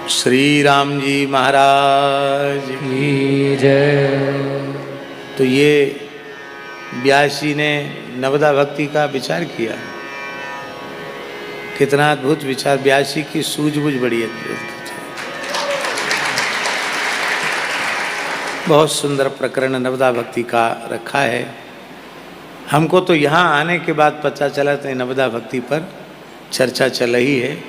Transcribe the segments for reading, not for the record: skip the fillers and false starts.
श्री राम जी महाराज की जय। तो ये व्यास जी ने नवदा भक्ति का विचार किया। कितना अद्भुत विचार! व्यास जी की सूझबूझ बड़ी अद्भुत है। बहुत सुंदर प्रकरण नवदा भक्ति का रखा है। हमको तो यहाँ आने के बाद पता चला था नवदा भक्ति पर चर्चा चल रही है।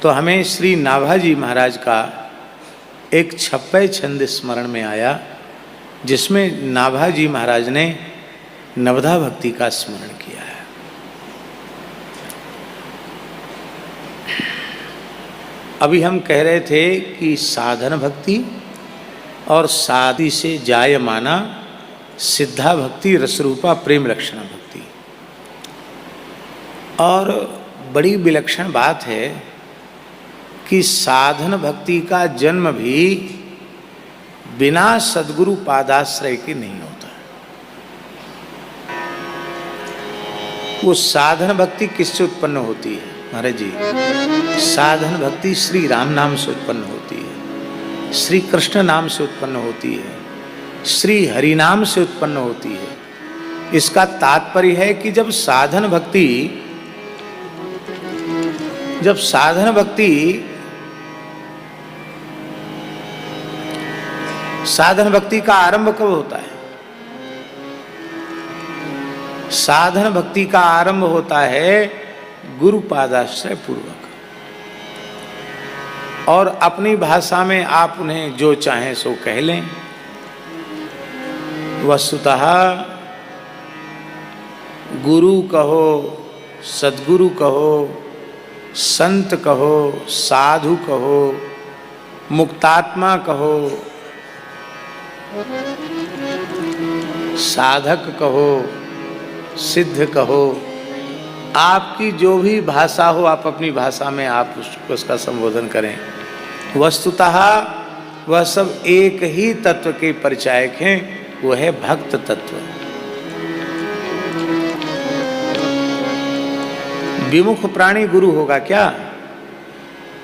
तो हमें श्री नाभाजी महाराज का एक छप्पय छंद स्मरण में आया, जिसमें नाभाजी महाराज ने नवदा भक्ति का स्मरण किया है। अभी हम कह रहे थे कि साधन भक्ति और साधि से जायमाना सिद्धा भक्ति रसरूपा प्रेम लक्षण भक्ति। और बड़ी विलक्षण बात है कि साधन भक्ति का जन्म भी बिना सद्गुरु पादाश्रय के नहीं होता। वो साधन भक्ति किससे उत्पन्न होती है महाराज जी? साधन भक्ति श्री राम नाम से उत्पन्न होती है, श्री कृष्ण नाम से उत्पन्न होती है, श्री हरि नाम से उत्पन्न होती है। इसका तात्पर्य है कि जब साधन भक्ति का आरंभ कब होता है? साधन भक्ति का आरंभ होता है गुरु पादाश्रय पूर्वक। और अपनी भाषा में आप उन्हें जो चाहें सो कह लें। वस्तुतः गुरु कहो, सद्गुरु कहो, संत कहो, साधु कहो, मुक्तात्मा कहो, साधक कहो, सिद्ध कहो, आपकी जो भी भाषा हो आप अपनी भाषा में आप उसका संबोधन करें। वस्तुतः वह सब एक ही तत्व के परिचायक हैं, वो है भक्त तत्व। विमुख प्राणी गुरु होगा क्या?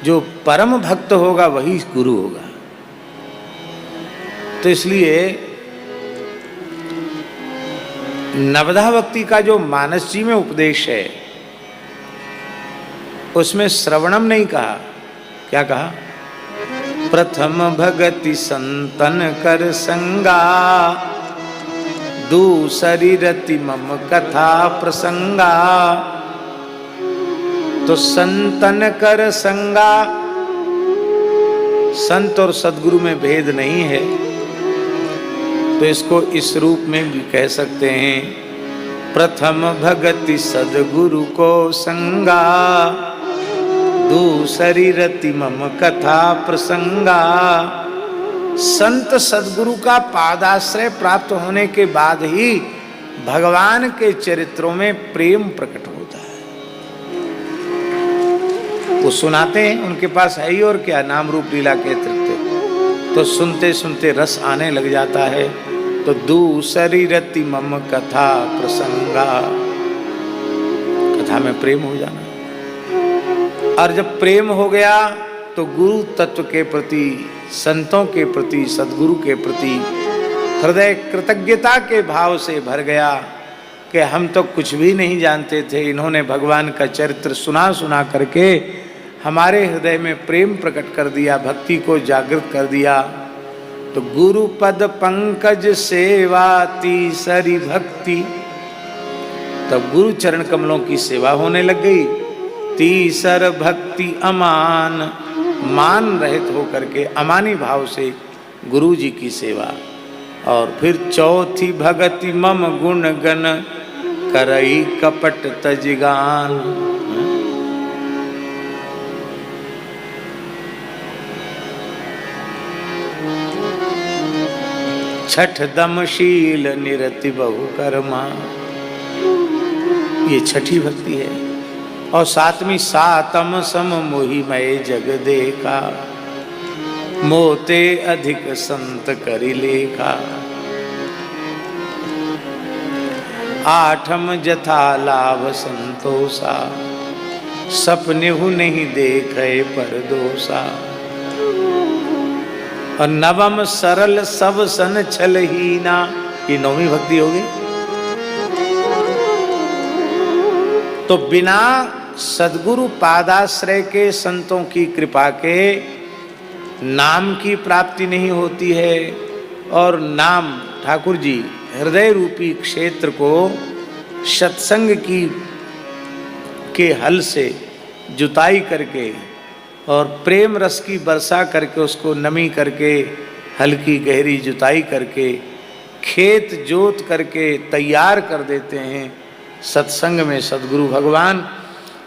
जो परम भक्त होगा वही गुरु होगा। तो इसलिए नवदा भक्ति का जो मानस जी में उपदेश है उसमें श्रवणम नहीं कहा, क्या कहा? प्रथम भगति संतन कर संगा, दूसरी रति मम कथा प्रसंगा। तो संतन कर संगा, संत और सद्गुरु में भेद नहीं है, तो इसको इस रूप में भी कह सकते हैं। प्रथम भगति सद्गुरु को संगा, दूसरी रति मम कथा प्रसंगा। संत सद्गुरु का पादाश्रय प्राप्त होने के बाद ही भगवान के चरित्रों में प्रेम प्रकट होता है। वो सुनाते हैं, उनके पास है ही और क्या, नाम रूप लीला के अतिरिक्त। तो सुनते सुनते रस आने लग जाता है। तो दूसरी रति मम कथा प्रसंगा, कथा में प्रेम हो जाना। और जब प्रेम हो गया तो गुरु तत्व के प्रति, संतों के प्रति, सद्गुरु के प्रति हृदय कृतज्ञता के भाव से भर गया कि हम तो कुछ भी नहीं जानते थे, इन्होंने भगवान का चरित्र सुना सुना करके हमारे हृदय में प्रेम प्रकट कर दिया, भक्ति को जागृत कर दिया। तो गुरु पद पंकज सेवा तीसरी भक्ति, तब गुरु चरण कमलों की सेवा होने लग गई। तीसर भक्ति अमान, मान रहित होकर के अमानी भाव से गुरु जी की सेवा। और फिर चौथी भगति मम गुण गण करई कपट तजगान। छठ दमशील निरति बहु कर्मा, ये छठी भक्ति है। और सातवीं सातम सम मोहि मय जग देखा, मोते अधिक संत करि लेखा। आठम जथा लाभ संतोषा, सपने हु नहीं देखे पर दोषा। और नवम सरल सब सन छलहीना, ये नौवीं भक्ति होगी। तो बिना सद्गुरु पादाश्रय के, संतों की कृपा के नाम की प्राप्ति नहीं होती है। और नाम ठाकुर जी हृदय रूपी क्षेत्र को सत्संग की के हल से जुताई करके और प्रेम रस की वर्षा करके, उसको नमी करके, हल्की गहरी जुताई करके, खेत जोत करके तैयार कर देते हैं सत्संग में सद्गुरु भगवान।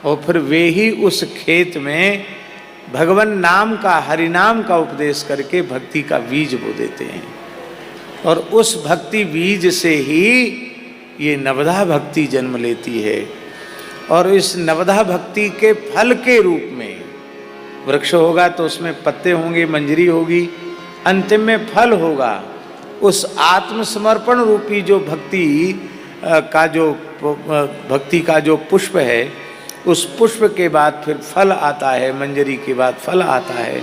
और फिर वे ही उस खेत में भगवान नाम का, हरि नाम का उपदेश करके भक्ति का बीज बो देते हैं। और उस भक्ति बीज से ही ये नवधा भक्ति जन्म लेती है। और इस नवधा भक्ति के फल के रूप में वृक्ष होगा तो उसमें पत्ते होंगे, मंजरी होगी, अंतिम में फल होगा। उस आत्मसमर्पण रूपी जो भक्ति का जो पुष्प है, उस पुष्प के बाद फिर फल आता है, मंजरी के बाद फल आता है।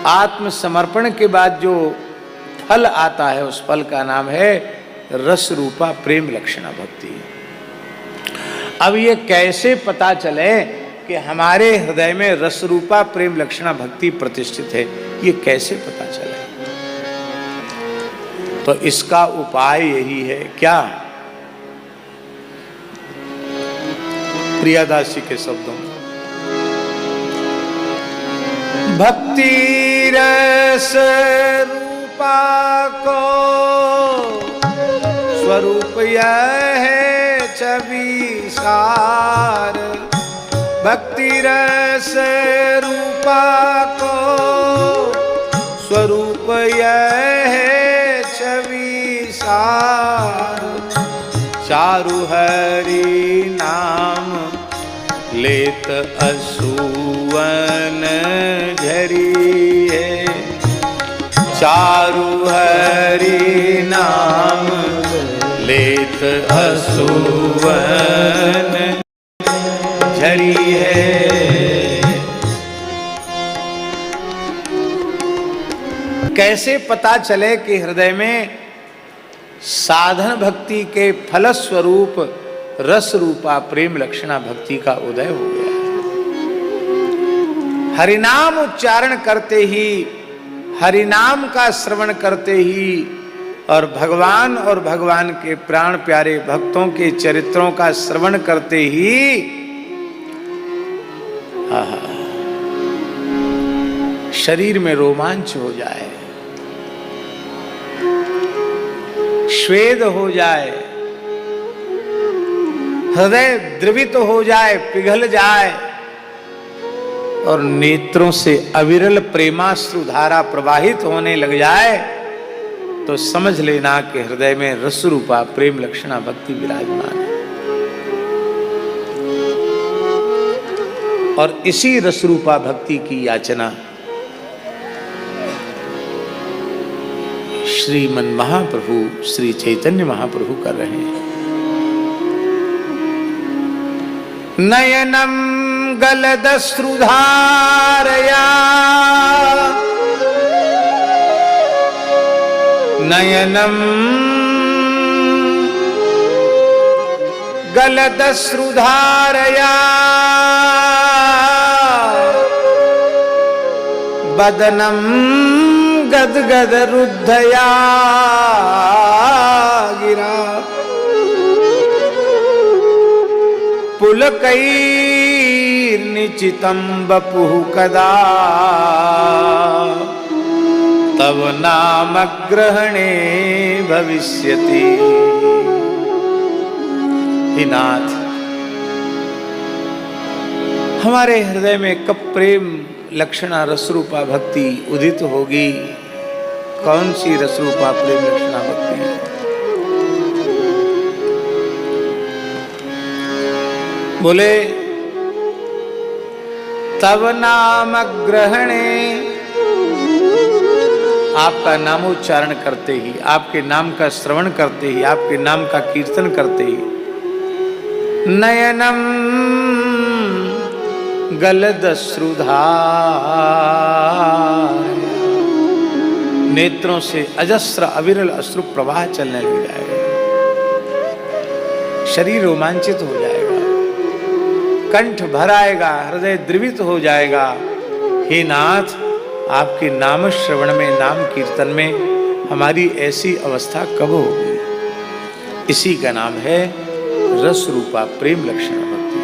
आत्मसमर्पण के बाद जो फल आता है, उस फल का नाम है रस रूपा प्रेम लक्षणा भक्ति। अब ये कैसे पता चले कि हमारे हृदय में रस रूपा प्रेम लक्षणा भक्ति प्रतिष्ठित है, ये कैसे पता चले? तो इसका उपाय यही है। क्या? प्रियादासी के शब्दों में, भक्ति रस रूपा को स्वरूप यह है छवि सार। भक्ति रस रूपा को स्वरूप यह है छवि सार। चारु हरि नाम लेत असुवन झरी है। चारु हरि नाम लेत असुवन झरी है। कैसे पता चले कि हृदय में साधन भक्ति के फलस्वरूप रस रूपा प्रेम लक्षणा भक्ति का उदय हो गया? हरिनाम उच्चारण करते ही, हरिनाम का श्रवण करते ही और भगवान के प्राण प्यारे भक्तों के चरित्रों का श्रवण करते ही शरीर में रोमांच हो जाए, श्वेद हो जाए, हृदय द्रवित हो जाए, पिघल जाए और नेत्रों से अविरल प्रेमाश्रु धारा प्रवाहित होने लग जाए, तो समझ लेना कि हृदय में रस रूपा प्रेम लक्षणा भक्ति विराजमान है। और इसी रस रूपा भक्ति की याचना श्रीमन महाप्रभु श्री चैतन्य महाप्रभु कर रहे हैं। नयनम गलदश्रुधारया नयनम गलदश्रुधारया बदनम गदगद रुद्धया गिरा पुलकैर्निचितं वपुः कदा तव नाम ग्रहणे भविष्यति। हे नाथ, हमारे हृदय में कब प्रेम लक्षणा रसरूपा भक्ति उदित होगी? कौन सी रसरूपा प्रेम लक्षणा भक्ति है? बोले तब नाम ग्रहणे, आपका नामोच्चारण करते ही, आपके नाम का श्रवण करते ही, आपके नाम का कीर्तन करते ही, नयनम गलदश्रुधार, नेत्रों से अजस्र अविरल अश्रु प्रवाह चलने लग जाएगा, शरीर रोमांचित हो जाएगा, कंठ भर आएगा, हृदय द्रवित हो जाएगा। हे नाथ, आपके नाम श्रवण में, नाम कीर्तन में हमारी ऐसी अवस्था कब होगी? इसी का नाम है रस रूपा प्रेम लक्षण भक्ति।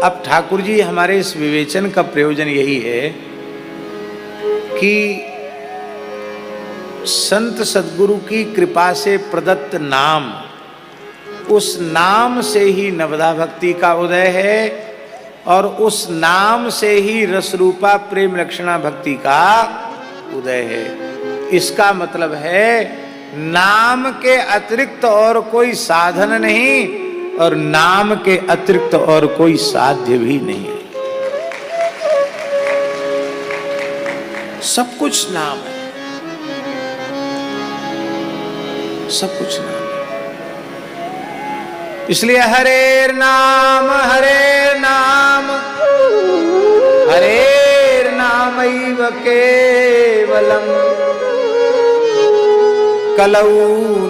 अब ठाकुर जी हमारे इस विवेचन का प्रयोजन यही है कि संत सद्गुरु की कृपा से प्रदत्त नाम, उस नाम से ही नवधा भक्ति का उदय है और उस नाम से ही रसरूपा प्रेम लक्षणा भक्ति का उदय है। इसका मतलब है नाम के अतिरिक्त और कोई साधन नहीं और नाम के अतिरिक्त और कोई साध्य भी नहीं है। सब कुछ नाम है, सब कुछ नाम है। इसलिए हरेर नाम हरेर नाम हरेर नामैव केवलम कलौ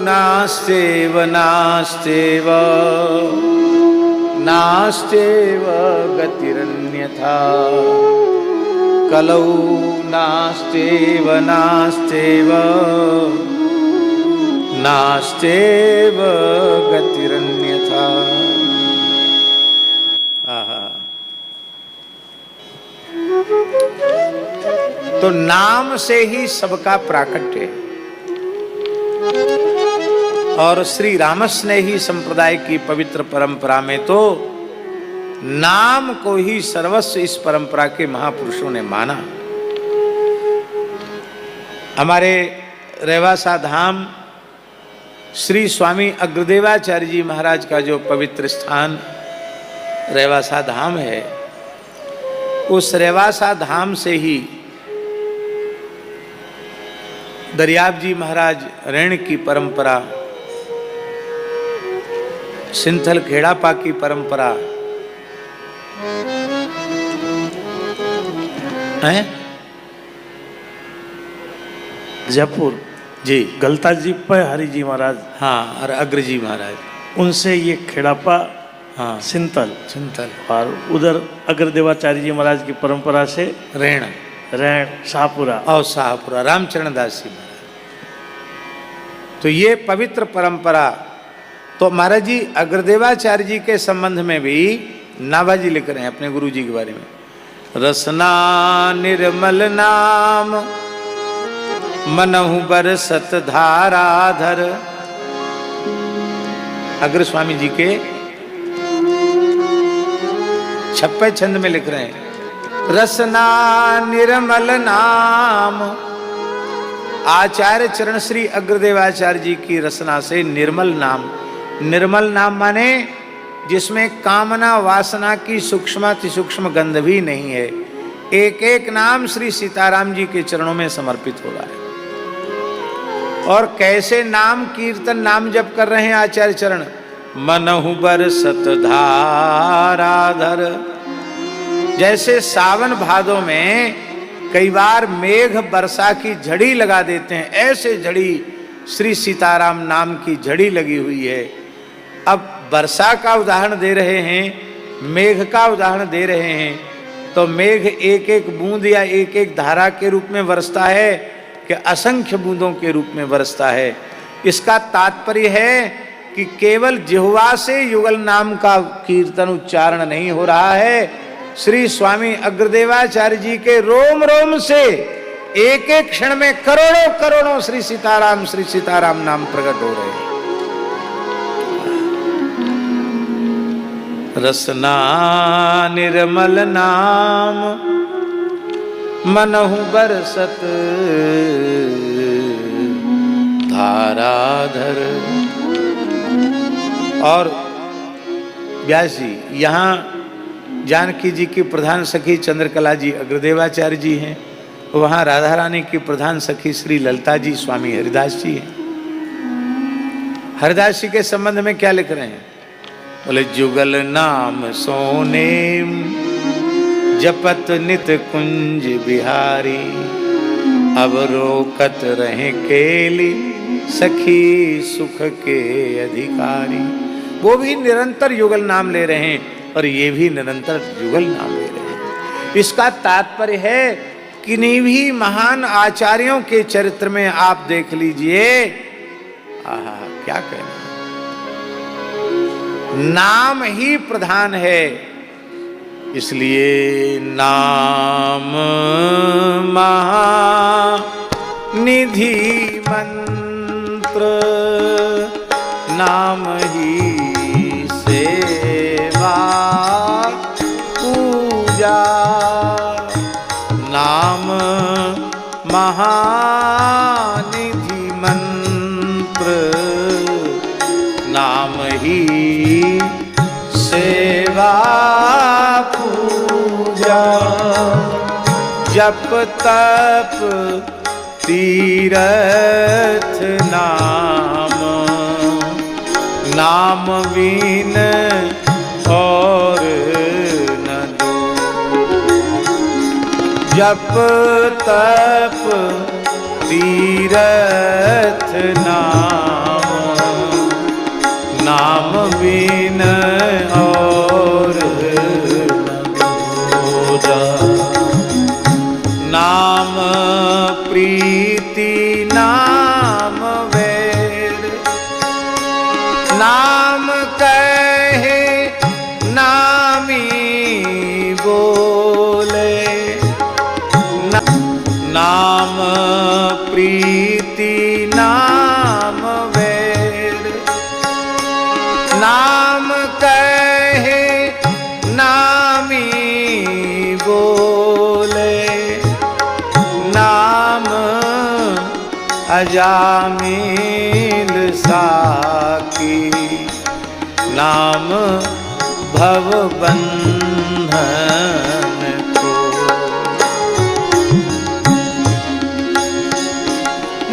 नास्तेव नास्तेव नास्तेव गतिरन्यथा कलौ नास्तेव नास्तेव नास्तेव गतिरन्यथा। आहा, तो नाम से ही सबका प्राकट्य है और श्री रामस्नेही संप्रदाय की पवित्र परंपरा में तो नाम को ही सर्वस्व इस परंपरा के महापुरुषों ने माना। हमारे रेवासा धाम श्री स्वामी अग्रदेवाचार्य जी महाराज का जो पवित्र स्थान रेवासा धाम है, उस रेवासा धाम से ही दरियाब जी महाराज ऋण की परंपरा, सिंथल खेड़ापा की परंपरा है, जयपुर जी गलता जी पर हरि जी महाराज, हाँ, और अग्र जी महाराज, उनसे ये खेड़ापा, हाँ, सिंतल, और उधर अग्रदेवाचार्य जी महाराज की परंपरा से ऋण रैण शाहपुरा और शाहपुरा रामचरण दास जी महाराज। तो ये पवित्र परंपरा, तो महाराज जी अग्रदेवाचार्य जी के संबंध में भी नाभाजी लिख रहे हैं अपने गुरु जी के बारे में। रसना निर्मल नाम मनहु बरसत धाराधर। अग्र स्वामी जी के 56 छंद में लिख रहे हैं, रसना निर्मल नाम। आचार्य चरण श्री अग्रदेवाचार्य जी की रसना से निर्मल नाम, निर्मल नाम माने जिसमें कामना वासना की सूक्ष्माति सूक्ष्म गंध भी नहीं है। एक एक नाम श्री सीताराम जी के चरणों में समर्पित हो रहा है। और कैसे नाम कीर्तन नाम जप कर रहे हैं आचार्य चरण, मनहु बरसत धाराधर। जैसे सावन भादों में कई बार मेघ वर्षा की झड़ी लगा देते हैं, ऐसे झड़ी श्री सीताराम नाम की झड़ी लगी हुई है। अब वर्षा का उदाहरण दे रहे हैं, मेघ का उदाहरण दे रहे हैं, तो मेघ एक एक बूंद या एक एक धारा के रूप में बरसता है कि असंख्य बूंदों के रूप में बरसता है। इसका तात्पर्य है कि केवल जिह्वा से युगल नाम का कीर्तन उच्चारण नहीं हो रहा है, श्री स्वामी अग्रदेवाचार्य जी के रोम रोम से एक एक क्षण में करोड़ों करोड़ों श्री सीताराम नाम प्रकट हो रहे हैं। रसना निर्मल नाम मनहु बरसत धाराधर। और व्यास जी यहाँ जानकी जी की प्रधान सखी चंद्रकला जी अग्रदेवाचार्य जी हैं, वहाँ राधा रानी की प्रधान सखी श्री ललिता जी स्वामी हरिदास जी हैं। हरिदास जी के संबंध में क्या लिख रहे हैं? बोले जुगल नाम सोनेम जपत नित कुंज बिहारी, अब रोकत रहे केली सखी सुख के अधिकारी। वो भी निरंतर युगल नाम ले रहे हैं और ये भी निरंतर युगल नाम ले रहे हैं। इसका तात्पर्य है किन्हीं भी महान आचार्यों के चरित्र में आप देख लीजिए, आहा क्या कहना, नाम ही प्रधान है। इसलिए नाम महानिधि मंत्र, नाम ही सेवा पूजा, नाम महानिधि मंत्र, नाम ही सेवा पूजा। जप तप तीरथ नाम, नाम बिन और न दो। जप तप तीरथ नाम, नाम बिन और नाम प्रीति नाम वेद, नाम कहे नामी बोले। नाम प्रीति नाम वेद, नाम कहे नामी बोले। नाम अजामिल साकी, नाम भव बंधन को।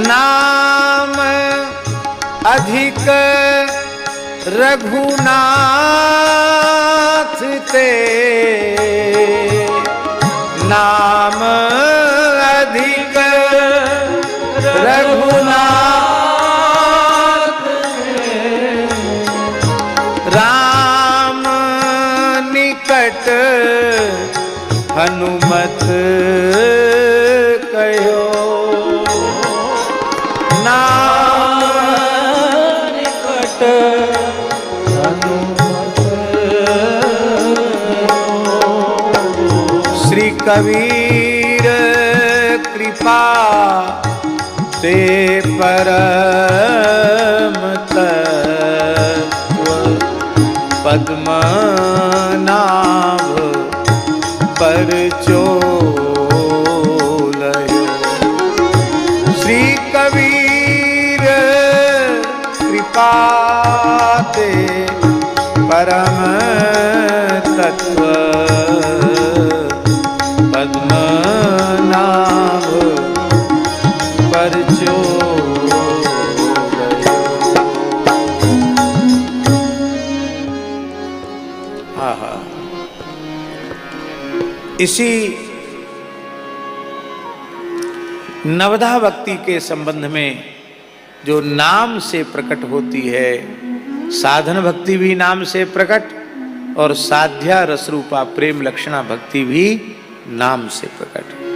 नाम अधिक रघुनाथ ते, नाम अधिक रघुनाथ राम निकट हनुमत कहो। नाम निकट हनुमत श्री कबीर कृपा ते परम तत्व पद्मनाभ पर चोलयो। श्री कबीर कृपा ते परम तत्व पद्मनाभ पर चोलयो। आहा, इसी नवधा भक्ति के संबंध में जो नाम से प्रकट होती है, साधन भक्ति भी नाम से प्रकट और साध्या रसरूपा प्रेम लक्षणा भक्ति भी नाम से प्रकट।